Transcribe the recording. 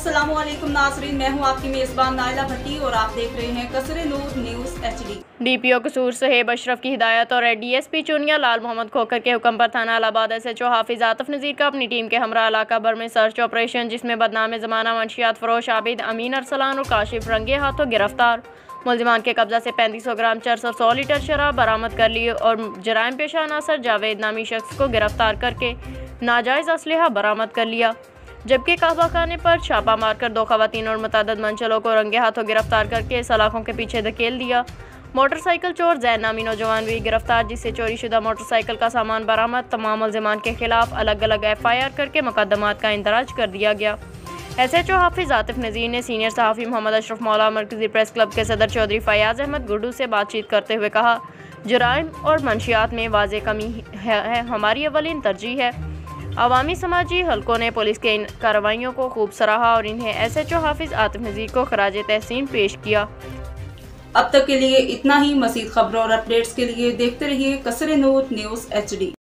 अस्सलामुअलैकुम नाज़रीन, मैं हूं आपकी मेज़बान नाइला भट्टी और आप देख रहे हैं कसरे नूर न्यूज़ HD। डीपीओ कसूर सुहेब अशरफ की हिदायत और डीएसपी चुनिया लाल मोहम्मद खोखर के हुक्म पर थाना इलाहाबाद SHO हाफिज आतिफ नज़ीर का अपनी टीम के हमरा इलाका भर में सर्च ऑपरेशन, जिसमें बदनाम ज़माना मंशियात फरोश आबिद अमीन अरसलान और काशिफ रंगे हाथों गिरफ्तार। मुलजिमान के कब्जा से 3500 ग्राम चरस और 100 लीटर शराब बरामद कर ली और जराइम पेशा अनासर जावेद नामी शख्स को गिरफ्तार करके नाजायज़ असलहा बरामद कर लिया। जबकि कहवा खाने पर छापा मारकर 2 खवातीन और मुतअद्दिद मंचलों को रंगे हाथों गिरफ्तार करके सलाखों के पीछे धकेल दिया। मोटरसाइकिल चोर जैन नामी नौजवान भी गिरफ्तार, जिससे चोरी शुदा मोटरसाइकिल का सामान बरामद। तमाम मुलजिमान के खिलाफ अलग अलग FIR करके मुकदमात का इंदराज कर दिया गया। SHO हाफिज आतिफ नज़ीर ने सीनियर सहाफ़ी मोहम्मद अशरफ मौला मरकज़ी प्रेस क्लब के सदर चौधरी फयाज़ अहमद गुड्डू से बातचीत करते हुए कहा, जराइम और मंशियात में वाज़े कमी है हमारी अवलिन तरजीह है। अवामी समाजी हलकों ने पुलिस के इन कार्रवाइयों को खूब सराहा और इन्हें SHO हाफिज आतिफ नज़ीर को खराज तहसीन पेश किया। अब तक के लिए इतना ही। मज़ीद खबरों और अपडेट्स के लिए देखते रहिए कसरे नूर न्यूज़ HD।